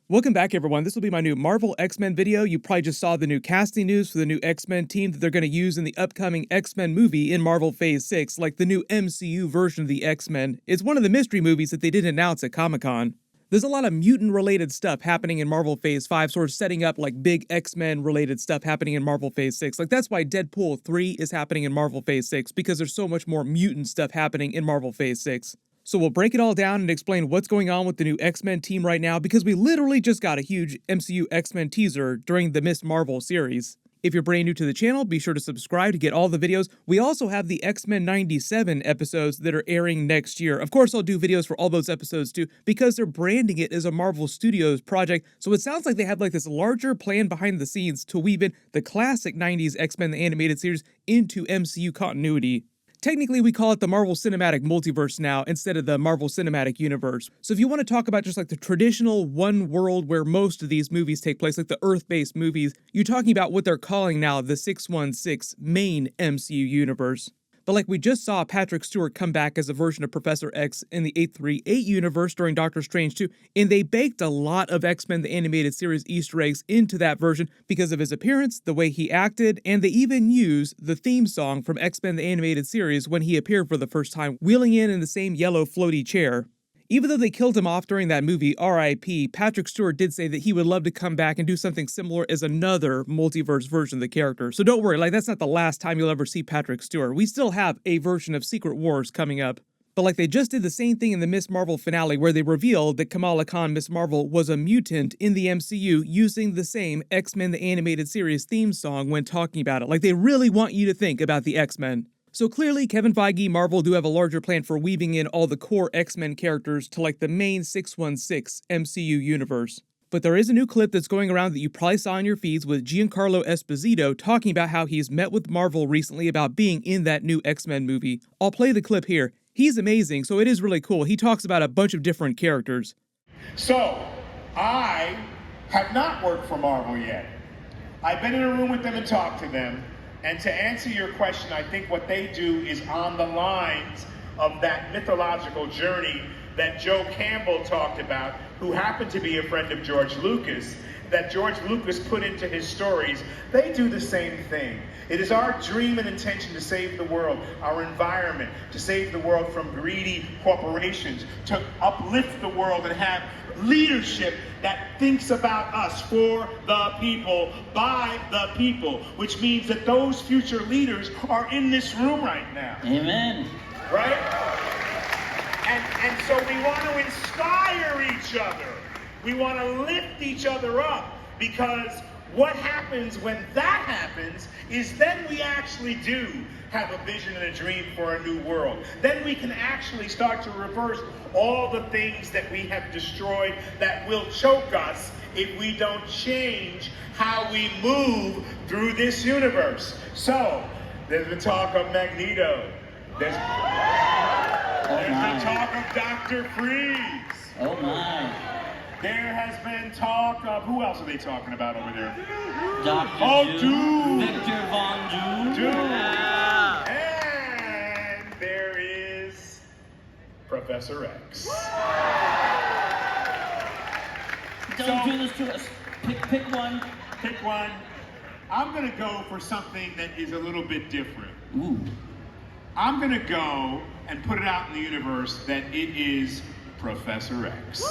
Welcome back, everyone. This will be my new Marvel X-Men video. You probably just saw the new casting news for the new X-Men team that they're going to use in the upcoming X-Men movie in Marvel Phase 6, like the new MCU version of the X-Men. It's one of the mystery movies that they didn't announce at Comic-Con. There's a lot of mutant-related stuff happening in Marvel Phase 5, sort of setting up like big X-Men-related stuff happening in Marvel Phase 6. Like, that's why Deadpool 3 is happening in Marvel Phase 6, because there's so much more mutant stuff happening in Marvel Phase 6. So we'll break it all down and explain what's going on with the new X-Men team right now, because we literally just got a huge MCU X-Men teaser during the Miss Marvel series. If you're brand new to the channel, be sure to subscribe to get all the videos. We also have the X-Men 97 episodes that are airing next year. Of course, I'll do videos for all those episodes too, because they're branding it as a Marvel Studios project, so it sounds like they have like this larger plan behind the scenes to weave in the classic 90s X-Men the animated series into MCU continuity. Technically, we call it the Marvel Cinematic Multiverse now instead of the Marvel Cinematic Universe. So if you want to talk about just like the traditional one world where most of these movies take place, like the Earth-based movies, you're talking about what they're calling now the 616 main MCU universe. But like we just saw Patrick Stewart come back as a version of Professor X in the 838 universe during Doctor Strange 2, and they baked a lot of X-Men the Animated Series Easter eggs into that version because of his appearance, the way he acted, and they even used the theme song from X-Men the Animated Series when he appeared for the first time, wheeling in the same yellow floaty chair. Even though they killed him off during that movie, R.I.P., Patrick Stewart did say that he would love to come back and do something similar as another multiverse version of the character. So don't worry, like that's not the last time you'll ever see Patrick Stewart. We still have a version of Secret Wars coming up. But like they just did the same thing in the Miss Marvel finale where they revealed that Kamala Khan Miss Marvel was a mutant in the MCU using the same X-Men the Animated Series theme song when talking about it. Like they really want you to think about the X-Men. So clearly, Kevin Feige, Marvel do have a larger plan for weaving in all the core X-Men characters to like the main 616 MCU universe. But there is a new clip that's going around that you probably saw in your feeds with Giancarlo Esposito talking about how he's met with Marvel recently about being in that new X-Men movie. I'll play the clip here. He's amazing, so it is really cool. He talks about a bunch of different characters. So, I have not worked for Marvel yet. I've been in a room with them and talked to them. And to answer your question, I think what they do is on the lines of that mythological journey that Joe Campbell talked about, who happened to be a friend of George Lucas, that George Lucas put into his stories. They do the same thing. It is our dream and intention to save the world, our environment, to save the world from greedy corporations, to uplift the world and have leadership that thinks about us for the people, by the people, which means that those future leaders are in this room right now. Amen. Right? And so we want to inspire each other. We want to lift each other up, because what happens when that happens is then we actually do have a vision and a dream for a new world. Then we can actually start to reverse all the things that we have destroyed that will choke us if we don't change how we move through this universe. So, there's the talk of Magneto. There's the talk of Dr. Freeze. Oh my. There has been talk of, who else are they talking about over there? Dr. Doom. Victor Von Doom. Doom. Yeah. And there is Professor X. Don't do this to us. Pick one. Pick one. I'm going to go for something that is a little bit different. Ooh. I'm going to go and put it out in the universe that it is Professor X.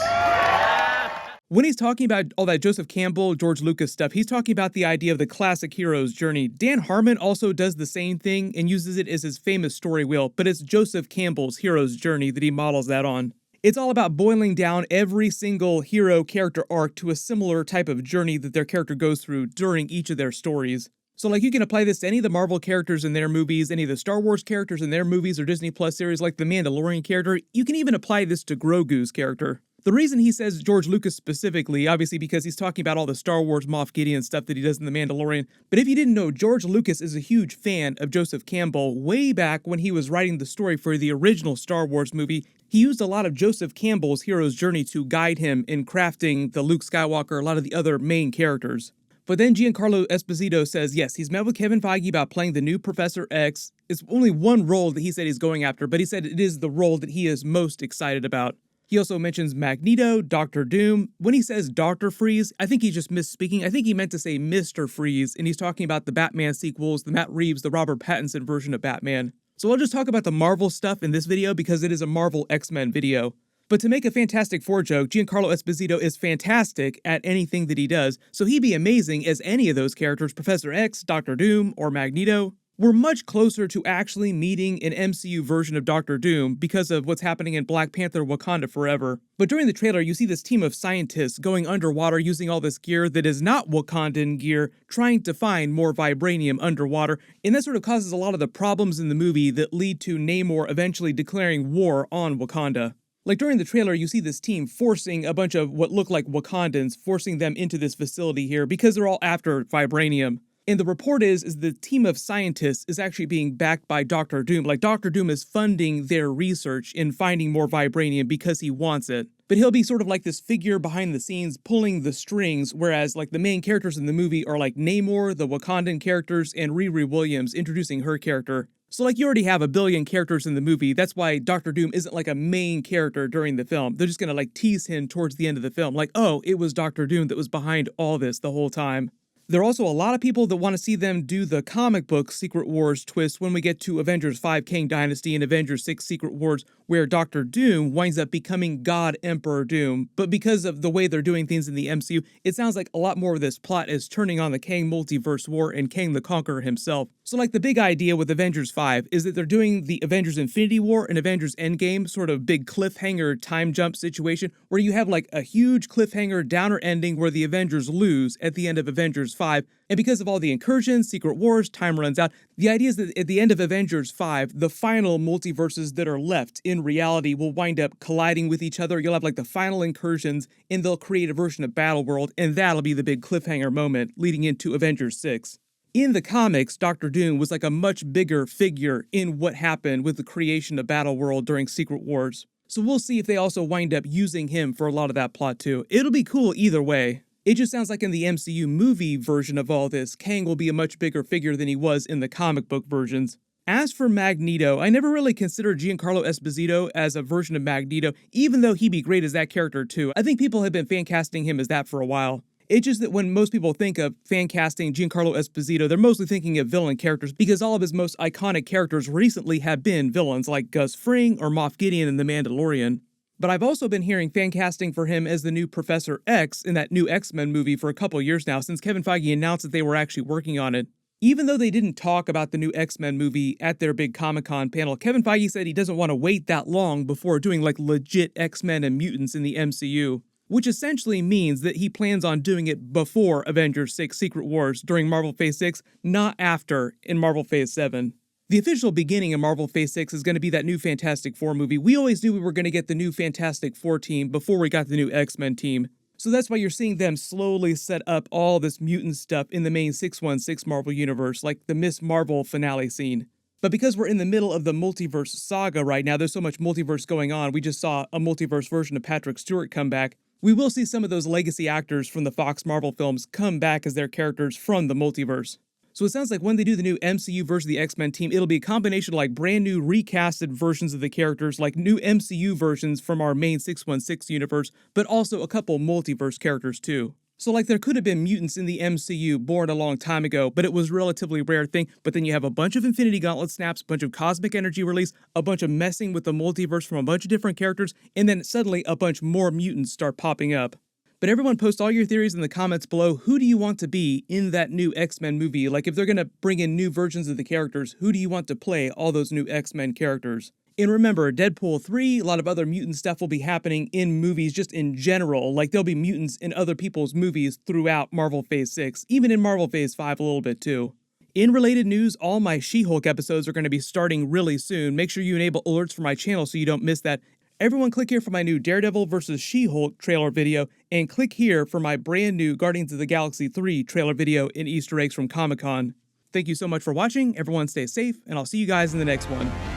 When he's talking about all that Joseph Campbell, George Lucas stuff, he's talking about the idea of the classic hero's journey. Dan Harmon also does the same thing and uses it as his famous story wheel, but it's Joseph Campbell's hero's journey that he models that on. It's all about boiling down every single hero character arc to a similar type of journey that their character goes through during each of their stories. So like you can apply this to any of the Marvel characters in their movies, any of the Star Wars characters in their movies or Disney Plus series like the Mandalorian character. You can even apply this to Grogu's character. The reason he says George Lucas specifically, obviously because he's talking about all the Star Wars Moff Gideon stuff that he does in The Mandalorian, but if you didn't know, George Lucas is a huge fan of Joseph Campbell way back when he was writing the story for the original Star Wars movie. He used a lot of Joseph Campbell's hero's journey to guide him in crafting the Luke Skywalker, a lot of the other main characters. But then Giancarlo Esposito says, yes, he's met with Kevin Feige about playing the new Professor X. It's only one role that he said he's going after, but he said it is the role that he is most excited about. He He also mentions Magneto, Doctor Doom. When he says Dr. Freeze, I think he's just misspeaking. I think he meant to say Mr. Freeze, and he's talking about the Batman sequels, the Matt Reeves, the Robert Pattinson version of Batman. So I'll just talk about the Marvel stuff in this video because it is a Marvel X-Men video. But to make a Fantastic Four joke, Giancarlo Esposito is fantastic at anything that he does, so he'd be amazing as any of those characters, Professor X, Doctor Doom, or Magneto. We're much closer to actually meeting an MCU version of Doctor Doom because of what's happening in Black Panther Wakanda Forever. But during the trailer, you see this team of scientists going underwater using all this gear that is not Wakandan gear, trying to find more Vibranium underwater, and that sort of causes a lot of the problems in the movie that lead to Namor eventually declaring war on Wakanda. Like during the trailer, you see this team forcing a bunch of what look like Wakandans, forcing them into this facility here because they're all after Vibranium. And the report is the team of scientists is actually being backed by Doctor Doom. Like Doctor Doom is funding their research in finding more Vibranium because he wants it. But he'll be sort of like this figure behind the scenes pulling the strings, whereas like the main characters in the movie are like Namor, the Wakandan characters, and Riri Williams introducing her character. So like you already have a billion characters in the movie, that's why Doctor Doom isn't like a main character during the film. They're just gonna like tease him towards the end of the film, like, oh, it was Doctor Doom that was behind all this the whole time. There are also a lot of people that want to see them do the comic book Secret Wars twist when we get to Avengers 5 Kang Dynasty and Avengers 6 Secret Wars, where Doctor Doom winds up becoming God Emperor Doom. But because of the way they're doing things in the MCU, it sounds like a lot more of this plot is turning on the Kang Multiverse War and Kang the Conqueror himself. So like the big idea with Avengers 5 is that they're doing the Avengers Infinity War and Avengers Endgame sort of big cliffhanger time jump situation where you have like a huge cliffhanger downer ending where the Avengers lose at the end of Avengers 5. And because of all the incursions, Secret Wars, time runs out, the idea is that at the end of Avengers 5, the final multiverses that are left in reality will wind up colliding with each other. You'll have like the final incursions and they'll create a version of Battleworld, and that'll be the big cliffhanger moment leading into Avengers 6. In the comics, Doctor Doom was like a much bigger figure in what happened with the creation of Battleworld during Secret Wars. So we'll see if they also wind up using him for a lot of that plot too. It'll be cool either way. It just sounds like in the MCU movie version of all this, Kang will be a much bigger figure than he was in the comic book versions. As for Magneto, I never really considered Giancarlo Esposito as a version of Magneto, even though he'd be great as that character too. I think people have been fan casting him as that for a while. It's just that when most people think of fan casting Giancarlo Esposito, they're mostly thinking of villain characters because all of his most iconic characters recently have been villains like Gus Fring or Moff Gideon in The Mandalorian. But I've also been hearing fan casting for him as the new Professor X in that new X-Men movie for a couple years now since Kevin Feige announced that they were actually working on it. Even though they didn't talk about the new X-Men movie at their big Comic-Con panel, Kevin Feige said he doesn't want to wait that long before doing like legit X-Men and mutants in the MCU. Which essentially means that he plans on doing it before Avengers 6 Secret Wars during Marvel Phase 6, not after in Marvel Phase 7. The official beginning of Marvel Phase 6 is going to be that new Fantastic Four movie. We always knew we were going to get the new Fantastic Four team before we got the new X-Men team. So that's why you're seeing them slowly set up all this mutant stuff in the main 616 Marvel universe, like the Miss Marvel finale scene. But because we're in the middle of the multiverse saga right now, there's so much multiverse going on, we just saw a multiverse version of Patrick Stewart come back. We will see some of those legacy actors from the Fox Marvel films come back as their characters from the multiverse. So it sounds like when they do the new MCU version of the X-Men team, it'll be a combination of like brand new recasted versions of the characters, like new MCU versions from our main 616 universe, but also a couple multiverse characters too. So like there could have been mutants in the MCU born a long time ago, but it was a relatively rare thing. But then you have a bunch of Infinity Gauntlet snaps, a bunch of cosmic energy release, a bunch of messing with the multiverse from a bunch of different characters, and then suddenly a bunch more mutants start popping up. But everyone post all your theories in the comments below. Who do you want to be in that new X-Men movie? Like if they're going to bring in new versions of the characters, who do you want to play all those new X-Men characters? And remember, Deadpool 3, a lot of other mutant stuff will be happening in movies just in general. Like there'll be mutants in other people's movies throughout Marvel Phase 6, even in Marvel Phase 5 a little bit too. In related news, all my She-Hulk episodes are going to be starting really soon. Make sure you enable alerts for my channel so you don't miss that. Everyone click here for my new Daredevil vs. She-Hulk trailer video, and click here for my brand new Guardians of the Galaxy 3 trailer video and Easter eggs from Comic-Con. Thank you so much for watching, everyone stay safe, and I'll see you guys in the next one.